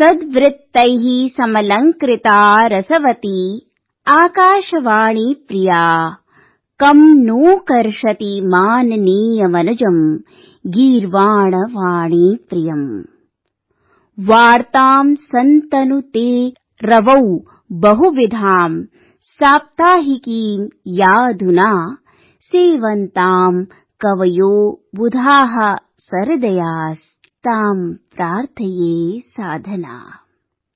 सद्वृत्तैः समलंकृता रसवती आकाशवाणी प्रिया कम no कर्षति माननीयमनुजं गीर्वाणवाणी प्रियम्। वार्तां सन्तनुते रवौ बहुविधां साप्ताहिकीं याधुना सेवन्तां कवयो बुधाः सहृदयास्तां प्रार्थये साधना।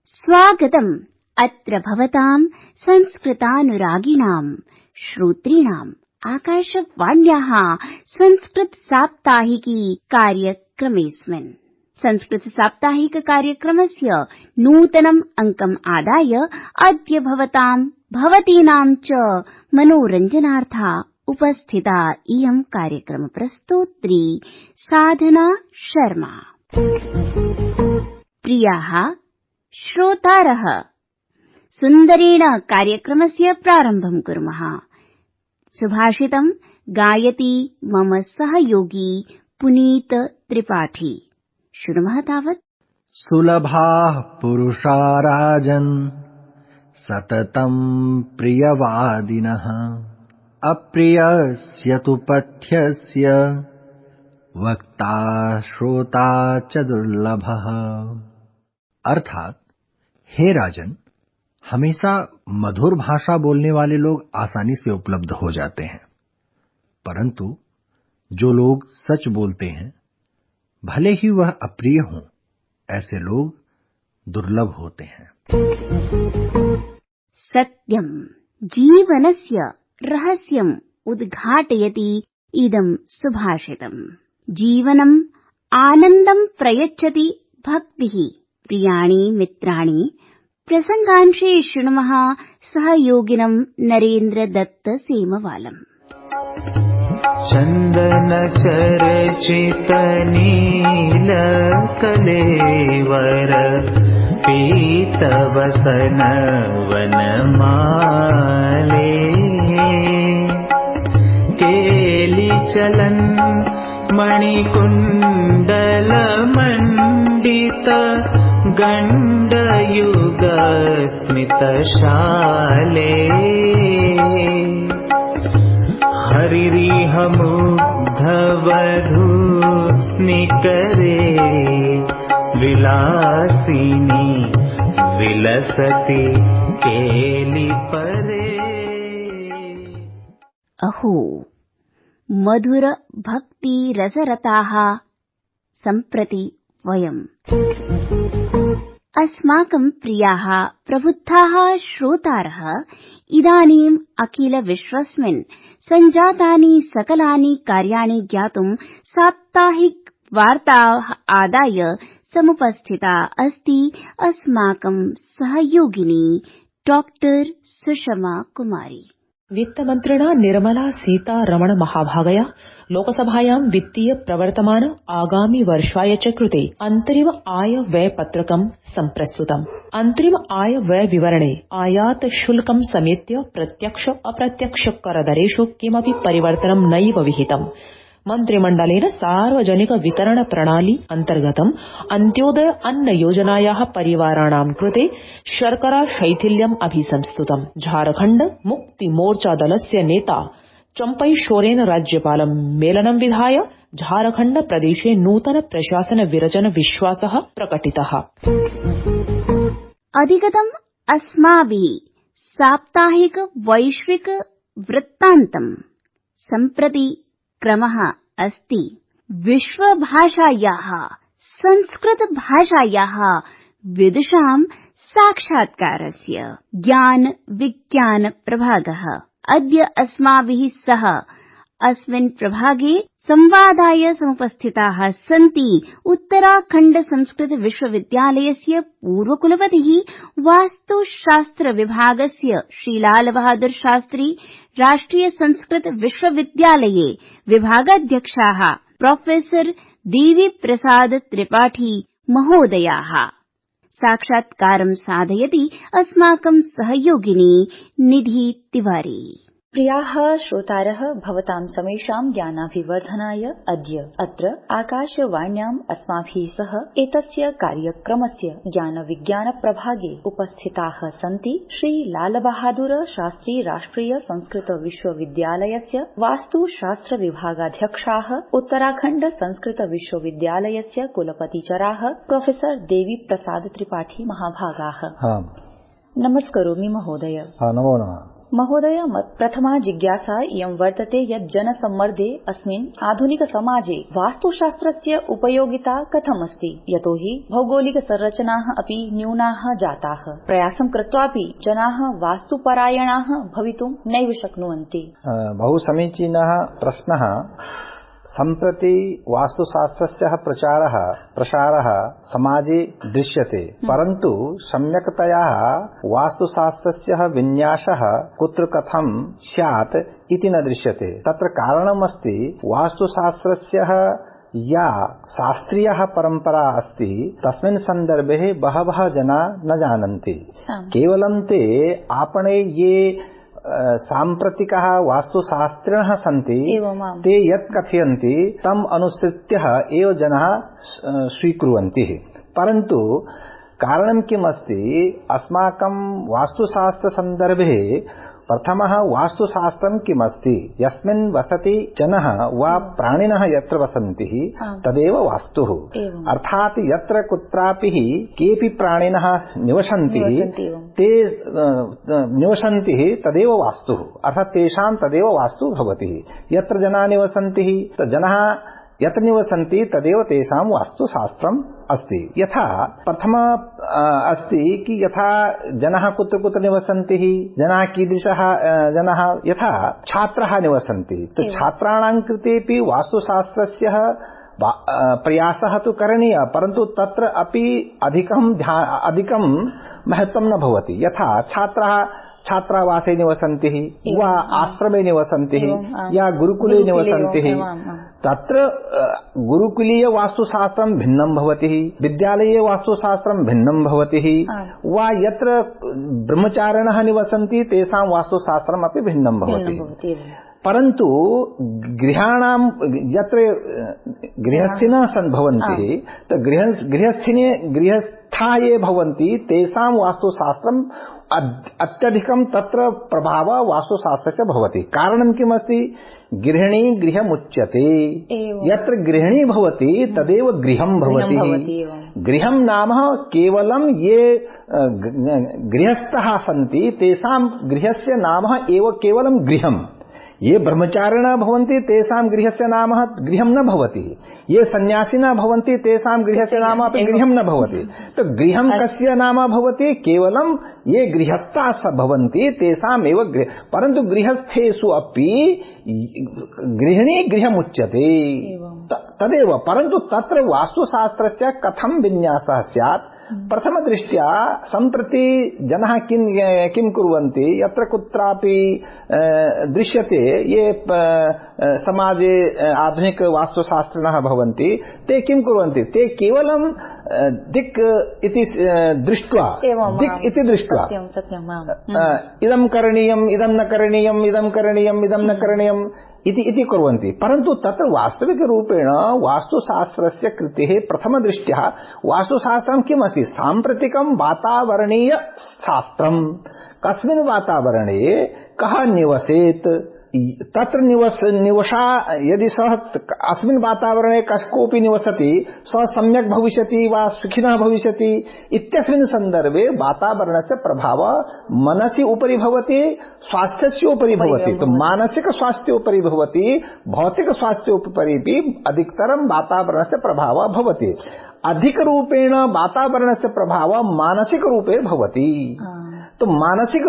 स्वागतम् अत्र भवतां संस्कृतानुरागिणां श्रोतॄणाम् आकाशवाण्याः संस्कृत साप्ताहिकी कार्यक्रमेऽस्मिन्। संस्कृत साप्ताहिक कार्यक्रमस्य नूतनम् अङ्कम् आदाय अद्य भवतीनां च मनोरञ्जनार्था उपस्थिता इयं कार्यक्रम प्रस्तोत्री साधना शर्मा। प्रियाः श्रोतारः, सुन्दरेण कार्यक्रमस्य प्रारम्भं कुर्मः। सुभाषितं गायति मम सहयोगी पुनीत त्रिपाठी। शृणुमः तावत्। सुलभाः पुरुषा राजन् सततं प्रियवादिनः अप्रियस्य तु पथ्यस्य वक्ता श्रोता च दुर्लभः। अर्थात, हे राजन, हमेशा मधुर भाषा बोलने वाले लोग आसानी से उपलब्ध हो जाते हैं, परंतु जो लोग सच बोलते हैं, भले ही वह अप्रिय हों, ऐसे लोग दुर्लभ होते हैं। सत्यं जीवनस्य रहस्यम् उद्घाटयति इदं सुभाषितम्। जीवनम् आनन्दं प्रयच्छति भक्तिः। प्रियाणि मित्राणि, प्रसंगांशे शृणुमः सहयोगिनं नरेन्द्र दत्त सेमवालम्। चन्दन चर्चित नील कलेवर पीतवसन वनमाले केली चलन मणिकुण्डल मण्डित गण्डयुग स्मितशाले हरिरिह मुग्ध वधू निकरे विलासिनी विलसति केली परे। अहो, मधुर भक्ति रसरताः सम्प्रति वयम्। अस्माकं प्रियाः प्रबुद्धाः श्रोतारः इदानीम् अखिल विश्वस्मिन् सञ्जातानि सकलानि कार्याणि ज्ञातुं साप्ताहिक वार्ताः आदाय समुपस्थिता अस्ति अस्माकं सहयोगिनी डॉक्टर सुषमा कुमारी। वित्तमन्त्रिणा निर्मला सीतारमण महाभागया लोकसभायां वित्तीय प्रवर्तमान आगामि वर्षाय च कृते अन्तरिम आय व्यय पत्रकं सम्प्रस्तुतम्। अन्तरिम आय व्यय विवरणे आयात शुल्कं समेत्य प्रत्यक्ष अप्रत्यक्ष करदरेषु किमपि परिवर्तनं नैव विहितम्। मन्त्रिमण्डलेन सार्वजनिक वितरण प्रणाली अन्तर्गतम् अन्त्योदय अन्न योजनायाः परिवाराणां कृते शर्करा शैथिल्यम् अभिसंस्तुतम्। झारखण्ड मुक्ति मोर्चा दलस्य नेता चम्पई सोरेन राज्यपालं मेलनं विधाय झारखण्ड प्रदेशे नूतन प्रशासन विरचन विश्वासः प्रकटितः। अधिगतम् अस्माभिः साप्ताहिक वैश्विक वृत्तान्तम्। सम्प्रति क्रमः अस्ति विश्वभाषायाः संस्कृत भाषायाः विदुषां साक्षात्कारस्य ज्ञान विज्ञान प्रभागः। अद्य अस्माभिः सह अस्मिन् प्रभागे संवादाय समुपस्थिताः सन्ति उत्तराखण्ड संस्कृत विश्वविद्यालयस्य पूर्वकुलपतिः वास्तुशास्त्र विभागस्य श्रीलाल बहादुर शास्त्री, राष्ट्रिय संस्कृत विश्वविद्यालये विभागाध्यक्षाः प्रोफेसर देवी प्रसाद त्रिपाठी महोदयाः। साक्षात्कारं साधयति अस्माकं सहयोगिनी निधि तिवारी। प्रियाः श्रोतारः भवतां समेषां ज्ञानाभिवर्धनाय अद्य अत्र आकाशवाण्याम् अस्माभिः सह एतस्य कार्यक्रमस्य ज्ञान विज्ञान प्रभागे उपस्थिताः सन्ति श्री लाल बहादुर शास्त्री राष्ट्रिय संस्कृत विश्वविद्यालयस्य वास्तुशास्त्र विभागाध्यक्षाः उत्तराखण्ड संस्कृत विश्वविद्यालयस्य कुलपतिचराः प्रोफेसर देवी प्रसाद त्रिपाठी महाभागाः। नमस्करोमि महोदय। नमो नमः। महोदय, प्रथमा जिज्ञासा इयं वर्तते यत् जनसम्मर्दे अस्मिन् आधुनिक समाजे वास्तुशास्त्रस्य उपयोगिता कथमस्ति, यतोहि भौगोलिकसंरचनाः अपि न्यूनाः जाताः। प्रयासं कृत्वापि जनाः वास्तुपरायणाः भवितुं नैव शक्नुवन्ति। बहु समीचीनः प्रश्नः। सम्प्रति वास्तुशास्त्रस्य प्रसारः समाजे दृश्यते, परन्तु सम्यक्तया वास्तुशास्त्रस्य विन्यासः कुत्र कथं स्यात् इति न दृश्यते। तत्र कारणमस्ति वास्तुशास्त्रस्य या शास्त्रीयः परम्परा अस्ति तस्मिन् सन्दर्भे बहवः जना न जानन्ति। केवलं ते आपणे ये साम्प्रतिकः वास्तुशास्त्रिणः सन्ति ते यत् कथयन्ति तम् अनुसृत्य एव जनाः स्वीकुर्वन्ति। परन्तु कारणं किम् अस्ति, अस्माकं वास्तुशास्त्रसन्दर्भे प्रथमः वास्तुशास्त्रं किमस्ति, यस्मिन् वसति जनः वा प्राणिनः यत्र वसन्ति तदेव वास्तुः। अर्थात् यत्र कुत्रापि केऽपि प्राणिनः निवसन्ति ते निवसन्ति तदेव वास्तुः, अर्थात् तेषां तदेव वास्तु भवति। यत्र जनाः निवसन्ति जनाः यत्र निवसन्ति तदेव तेषां वास्तुशास्त्रम् अस्ति। यथा प्रथम अस्ति कि यथा जनाः कुत्र कुत्र निवसन्ति, जनाः कीदृशः जनाः, यथा छात्राः निवसन्ति, तो छात्राणां कृतेपि वास्तुशास्त्रस्य प्रयासः तु करणीयः, परन्तु तत्र अपि अधिकं महत्वं न भवति। यथा छात्राः छात्रावासे निवसन्ति वा आश्रमे निवसन्ति या गुरुकुले निवसन्ति, तत्र गुरुकुलीय वास्तुशास्त्रं भिन्नं भवति, विद्यालये वास्तुशास्त्रं भिन्नं भवति, वा यत्र ब्रह्मचारिणः निवसन्ति तेषां वास्तुशास्त्रम् अपि भिन्नं भवति। परन्तु गृहाणां यत्र गृहस्थिनः भवन्ति तो गृहस्थाः ये भवन्ति तेषां वास्तुशास्त्रम् अत्यधिकं तत्र प्रभावः वास्तुशास्त्रस्य भवति। कारणं किमस्ति, गृहिणी गृहमुच्यते। यत्र गृहिणी भवति तदेव गृहं भवति। गृहं नाम केवलं ये गृहस्थः सन्ति तेषां गृहस्य नाम एव केवलं गृहम्। ये ब्रह्मचारिणः भवन्ति तेषां गृहस्य नाम गृहं न भवति, ये सन्यासिनः भवन्ति तेषां गृहस्य नाम अपि गृहं न भवति। तो गृहं कस्य नाम भवति, केवलं ये गृहस्थाः भवन्ति तेषाम् एव परन्तु गृहस्थेषु अपि गृहिणी गृहमुच्यते तदेव। परन्तु तत्र वास्तुशास्त्रस्य कथं विन्यासः स्यात्, प्रथमदृष्ट्या सम्प्रति जनाः किं कुर्वन्ति, यत्र कुत्रापि दृश्यते ये समाजे आधुनिक वास्तुशास्त्रिणः भवन्ति ते किं कुर्वन्ति, ते केवलं दिक् इति दृष्ट्वा इदं करणीयम् इदं न करणीयम् इदं करणीयम् इदं न करणीयम् इति कुर्वन्ति। परन्तु तत्र वास्तविकरूपेण वास्तुशास्त्रस्य कृतेः प्रथमदृष्ट्या वास्तुशास्त्रं किमस्ति, साम्प्रतिकं वातावरणीय शास्त्रम्। कस्मिन् वातावरणे कः निवसेत्, तत्र निवसा यदि सः अस्मिन् वातावरणे कोऽपि निवसति सः सम्यक् भविष्यति वा सुखिनः भविष्यति इत्यस्मिन् सन्दर्भे वातावरणस्य प्रभावः मनसि उपरि भवति, स्वास्थ्यस्य उपरि भवति। तो मानसिक स्वास्थ्य उपरि भवति, भौतिक स्वास्थ्य उपरि अपि अधिकतरं वातावरणस्य प्रभावः भवति। अधिकरूपेण वातावरणस्य प्रभावः मानसिकरूपे भवति। तो मानसिक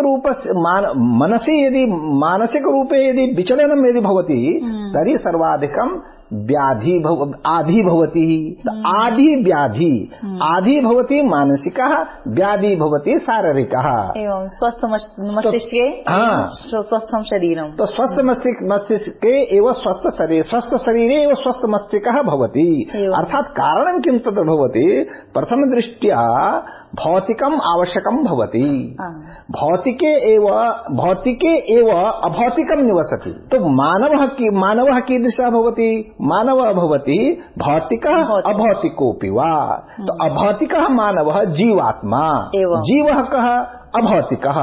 रूपे यदि विचलनं यदि भवति तर्हि सर्वाधिकं आधि भवति, आधि व्याधि, आधि भवति मानसिकः, व्याधि भवति शारीरिकः। एवं स्वस्थ मस्तिष्के स्वस्थं शरीरं, तो स्वस्थ मस्तिष्के एव स्वस्थ शरीर, स्वस्थ शरीरे एव स्वस्थ मस्तिष्कः भवति। अर्थात् कारणं किं तत्र भवति, प्रथमदृष्ट्या भौतिकम् आवश्यकं भवति, भौतिके एव अभौतिकं निवसति। तो मानवः कीदृशः भवति, मानवः भवति भौतिकः अभौतिकोऽपि वा। तो अभौतिकः मानवः जीवात्मा, जीवः कः, अभौतिकः,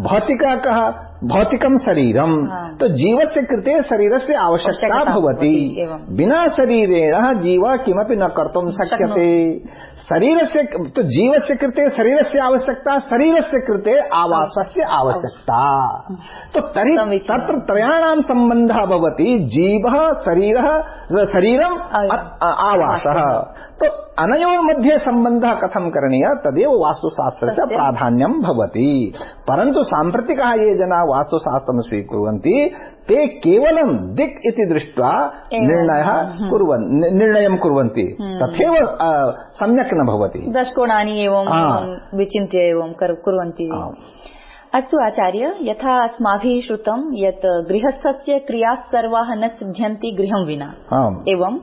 भौतिकः कः, भौतिकं शरीरं। तो जीवस्य कृते शरीरस्य आवश्यकता भवति, बिना शरीरेण जीवः किमपि न कर्तुं शक्यते। शरीरस्य, तो जीवस्य कृते शरीरस्य आवश्यकता, शरीरस्य कृते आवासस्य आवश्यकता। तो तर्हि तत्र त्रयाणां सम्बन्धः भवति, जीवः, शरीरम्, आवासः। तो अनयोः मध्ये सम्बन्धः कथं करणीयः, तदेव वास्तुशास्त्रस्य प्राधान्यं भवति। परन्तु साम्प्रतिकः ये जनाः वास्तुशास्त्रं स्वीकुर्वन्ति, ते केवलं दिक् इति दृष्ट्वा निर्णयं कुर्वन्ति, तथैव सम्यक् न भवति। दशकोणानि एवं विचिन्त्य एवं कुर्वन्ति। अस्तु आचार्य, यथा अस्माभिः श्रुतं यत् गृहस्थस्य क्रियाः सर्वाः न सिद्ध्यन्ति गृहं विना, एवं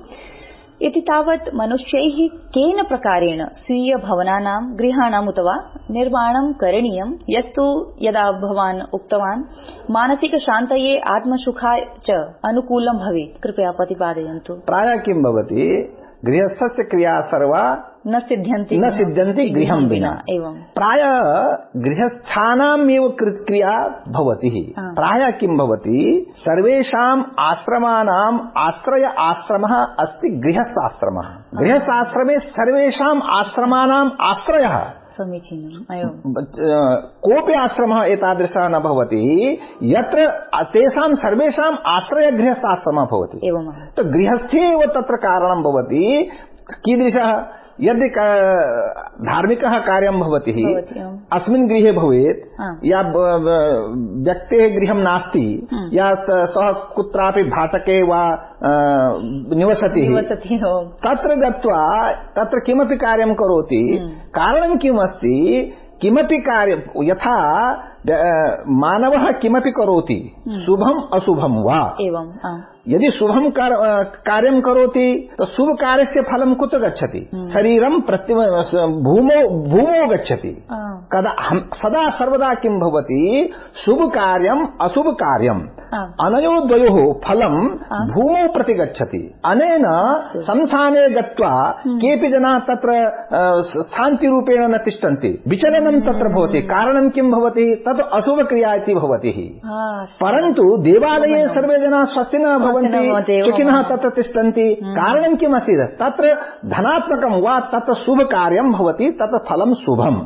इति तावत् मनुष्यैः केन प्रकारेण स्वीय भवनानां, गृहाणाम् अथवा निर्माणं करणीयं, यस्तु यदा भवान् उक्तवान् मानसिक शान्तये आत्मसुखाय च अनुकूलं भवेत्, कृपया प्रतिपादयन्तु। प्रायः किं भवति, गृहस्थस्य क्रिया सर्वा न सिद्ध्यन्ति गृहं विना। एवं प्रायः गृहस्थानाम् एव क्रिया भवति। प्रायः किं भवति, सर्वेषाम् आश्रमाणाम् आश्रय आश्रमः अस्ति गृहस्थाश्रमः। गृहस्थाश्रमे सर्वेषाम् आश्रमाणाम् आश्रयः समीचीनम्। कोऽपि आश्रमः एतादृशः न भवति यत्र तेषां सर्वेषाम् आश्रय गृहस्थाश्रमः भवति। एवं तो गृहस्थे एव तत्र कारणं भवति। कीदृशः, यदि धार्मिकः कार्यं भवति, अस्मिन् गृहे भवेत्, या व्यक्तेः गृहं नास्ति, या सः कुत्रापि भाटके वा निवसति, तत्र गत्वा तत्र किमपि कार्यं करोति। कारणं किम् अस्ति, किमपि कार्यं, यथा मानवः किमपि करोति, शुभम् अशुभं वा, एवं यदि शुभं कार्यं करोति तो शुभ कार्यस्य फलं कुत्र गच्छति, शरीरं भूमौ गच्छति। सदा सर्वदा किं भवति, शुभ कार्यम् अशुभ कार्यम्, अनयोः द्वयोः फलं भूमौ प्रति गच्छति। अनेन संसाने गत्वा केऽपि जनाः तत्र शान्तिरूपेण न तिष्ठन्ति, विचलनं तत्र भवति। कारणं किं भवति, तत् अशुभ क्रिया इति भवति। परन्तु देवालये सर्वे जनाः स्वस्तिनः भवन्ति, सुखिनः तत्र तिष्ठन्ति। कारणं किमस्ति, तत्र धनात्मकं वा तत्र शुभ कार्यं भवति, तत्र फलं शुभम्।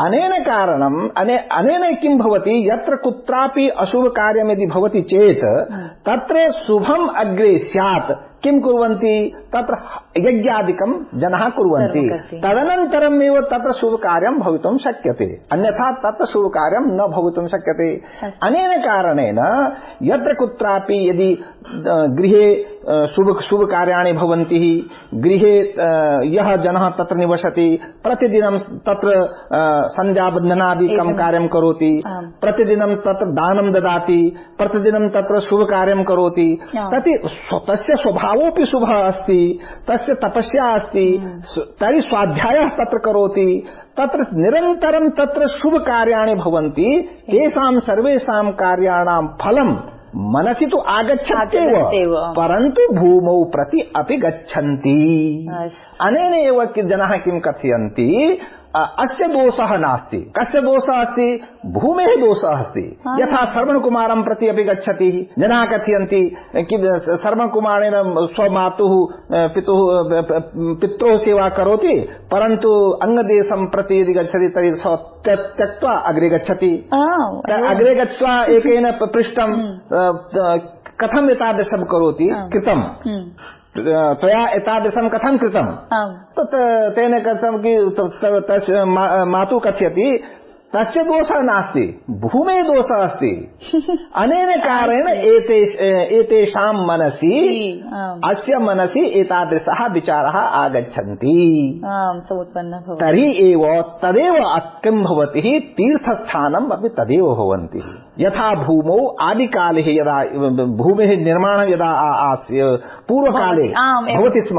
अनेन कारणम् अनेन किं भवति, यत्र कुत्रापि अशुभ कार्यं यदि भवति चेत् तत्र शुभम् अग्रे स्यात्। किं कुर्वन्ति, तत्र यज्ञादिकं जनाः कुर्वन्ति, तदनन्तरम् एव तत्र शुभकार्यं भवितुं शक्यते, अन्यथा तत्र शुभकार्यं न भवितुं शक्यते। अनेन कारणेन यत्र कुत्रापि यदि गृहे शुभकार्याणि भवन्ति, गृहे यः जनः तत्र निवसति, प्रतिदिनं तत्र सन्ध्यावन्दनादिकं कार्यं करोति, प्रतिदिनं तत्र दानं ददाति, प्रतिदिनं तत्र शुभकार्यं करोति, तस्य स्वभावोऽपि शुभः अस्ति, तस्य तपस्या अस्ति, तर्हि स्वाध्यायः तत्र करोति, तत्र निरन्तरं तत्र शुभकार्याणि भवन्ति। तेषां सर्वेषां कार्याणां फलं मनसि तु आगच्छत्येव, परन्तु भूमौ प्रति अपि गच्छन्ति। अनेन एव जनाः किं कथयन्ति, अस्य दोषः नास्ति। कस्य दोषः अस्ति, भूमेः दोषः अस्ति। यथा श्रवणकुमारं प्रति अपि गच्छति, जनाः कथयन्ति कि श्रवणकुमारेण स्वमातुः पित्रोः सेवा करोति, परन्तु अन्यदेशं प्रति यदि गच्छति तर्हि सः त्यक्त्वा अग्रे गच्छति। अग्रे गत्वा एकेन पृष्टं कथम् एतादृशं करोति, कृतं त्वया एतादृशं कथं कृतं, तेन कथं कि मातुः कथयति, तस्य दोषः नास्ति, भूमेः दोषः अस्ति। अनेन कारणेन एतेषां मनसि अस्य मनसि एतादृशः विचारः आगच्छन्ति। तर्हि एव तदेव किं भवति, तीर्थस्थानम् अपि तदेव भवन्ति। यथा भूमौ आदिकाले यदा भूमेः निर्माणं यदा पूर्वकाले भवति स्म,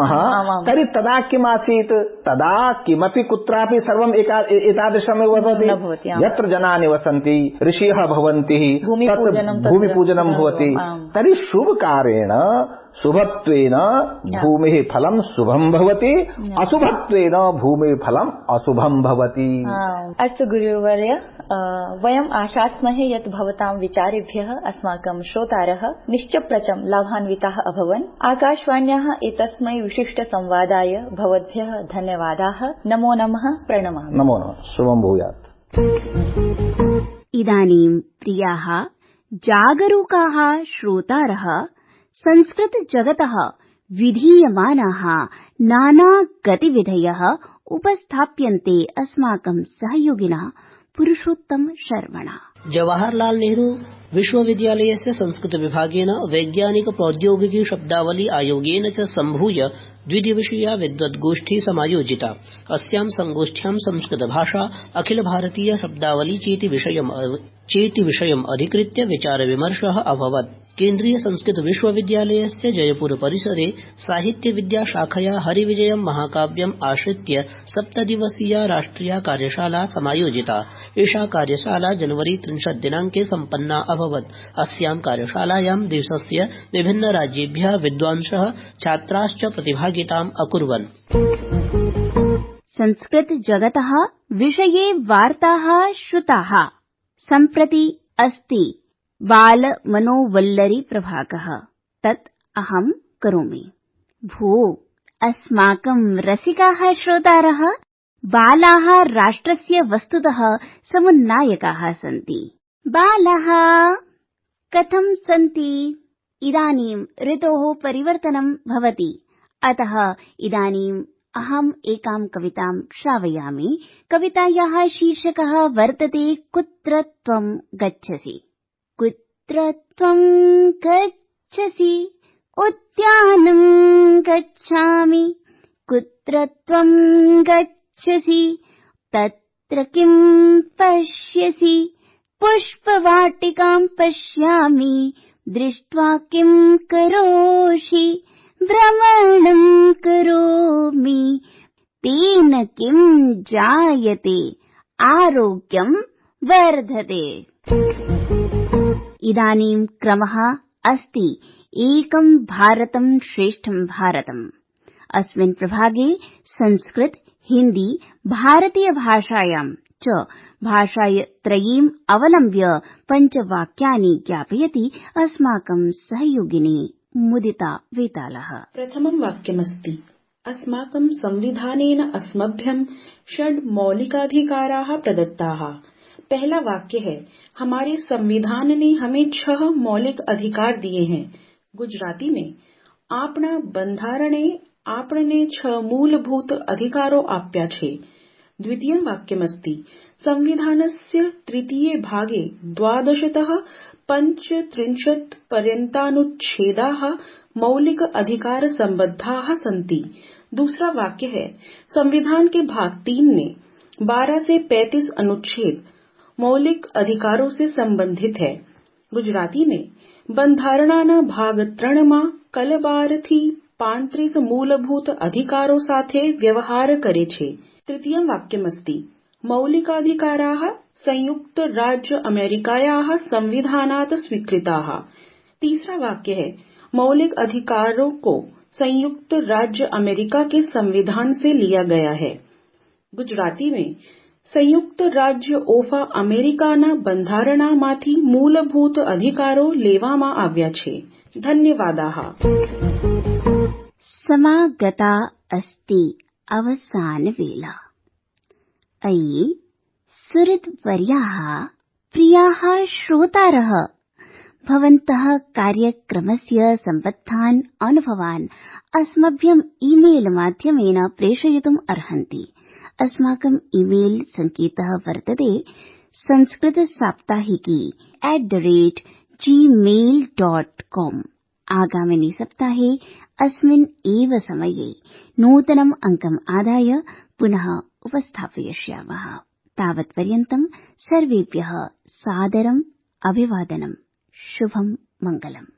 तर्हि तदा किमासीत्, तदा किमपि कुत्रापि सर्वम् एतादृशमेव भवति। यत्र जनाः निवसन्ति, ऋषयः भवन्ति, भूमिपूजनं भवति। तर्हि शुभकार्येण शुभत्वेन भूमेः फलं शुभं भवति, अशुभत्वेन भूमेः फलं अशुभं भवति। अस्तु गुरुवर्य, वयम् आशास्महे यत् भवतां विचारेभ्यः अस्माकं श्रोतारः निश्चप्रचं लाभान्विताः अभवन्। आकाशवाण्याः एतस्मै विशिष्टसंवादाय भवद्भ्यः धन्यवादाः। नमो नमः, प्रणमामि। नमो नमः, शुभं भूयात्। इदानीं प्रियाः जागरूकाः श्रोतारः संस्कृत जगतः विधीयमानाः नाना गतिविधयः उपस्थाप्यन्ते अस्माकं सहयोगिनः पुरुषोत्तम शर्मणा। जवाहरलाल नेहरू विश्वविद्यालयस्य संस्कृत विभागेन वैज्ञानिक प्रौद्योगिकी शब्दावली आयोगेन च सम्भूय द्विदिवसीया विद्वद्गोष्ठी समायोजिता। अस्यां संगोष्ठ्यां संस्कृत भाषा अखिल भारतीय शब्दावली चेति विषयम् अधिकृत्य विचार विमर्शः अभवत्। केन्द्रीय संस्कृत विश्वविद्यालयस्य जयपुर परिसरे साहित्य विद्या शाखया हरिविजयं महाकाव्यम् आश्रित्य 7 दिवसीया राष्ट्रिया कार्यशाला समायोजिता। एषा कार्यशाला जनवरी 30 दिनाङ्के सम्पन्ना अभवत्। अस्यां कार्यशालायां देशस्य विभिन्न राज्येभ्यः विद्वांसः छात्राश्च प्रतिभागिताम् अकुर्वन्। संस्कृत जगतः विषये वार्ताः श्रुताः। सम्प्रति अस्ति बाल मनोवल्लरी प्रभागः, तत् अहं करोमि। भो, अस्माकं रसिकाः श्रोतारः बालाः राष्ट्रस्य वस्तुतः समुन्नायकाः सन्ति। बालाः कथं सन्ति? इदानीं ऋतोः परिवर्तनं भवति, अतः इदानीम् अहम् एकां कवितां श्रावयामि। कवितायाः शीर्षकः वर्तते कुत्र त्वं गच्छसि। कुत्र त्वं गच्छसि, उद्यानं गच्छामि। कुत्र त्वं गच्छसि, तत्र किं पश्यसि। पुष्पवाटिकां पश्यामि, दृष्ट्वा किं करोषि। भ्रमणं करोमि, तेन किं जायते। आरोग्यं वर्धते। इदानीं क्रमः अस्ति एकं भारतं श्रेष्ठं भारतम्। अस्मिन् प्रभागे संस्कृत, हिन्दी, भारतीय भाषायां च भाषात्रयीम् अवलम्ब्य 5 वाक्यानि ज्ञापयति अस्माकं सहयोगिनी मुदिता वेतालः। प्रथमं वाक्यमस्ति, अस्माकं संविधानेन अस्मभ्यं 6 मौलिकाधिकाराः प्रदत्ताः। पहला वाक्य है, हमारे संविधान ने हमें 6 मौलिक अधिकार दिए हैं। गुजराती में आपना બંધારણે આપણને 6 मूलभूत अधिकारो आप्या छे। द्वितीयं वाक्यमस्ति, संविधानस्य 3 भागे 12तः 35 पर्यन्तानुच्छेदाः मौलिक अधिकार संबद्धाः सन्ति। दूसरा वाक्य है, संविधान के भाग 3 में 12 से 35 अनुच्छेद मौलिक अधिकारों से संबंधित है। गुजराती में બંધારણના ભાગ 3માં કલબારથી 35 મૂળભૂત અધિકારો સાથે વ્યવહાર કરે છે। તૃતીયં વાક્યમસ્તિ, મૌલિકાધિકારાः संयुक्त राज्य अमेरिकायाः संविधानात् स्वीकृताः। तीसरा वाक्य है, मौलिक अधिकारों को संयुक्त राज्य अमेरिका के संविधान से लिया गया है। गुजराती में संयुक्त राज्य ઓફ અમેરિકાના બંધારણમાંથી મૂળભૂત अधिकारो લેવામાં આવ્યા છે। धन्यवादाः। समागता अस्ति अवसानवेला। अयि सुहृद्वर्याः, प्रियाः श्रोतारः, भवन्तः कार्यक्रमस्य सम्बद्धान् अनुभवान् अस्मभ्यम् ईमेल माध्यमेन प्रेषयितुम् अर्हन्ति। अस्माकं ईमेल सङ्केतः वर्तते sanskritasaptahiki@gmail.com। आगामिनि सप्ताहे अस्मिन् एव समये नूतनम् अङ्कम् आदाय पुनः उपस्थापयिष्यामः। तावत्पर्यन्तं सर्वेभ्यः सादरम् अभिवादनम्। शुभं मङ्गलम्।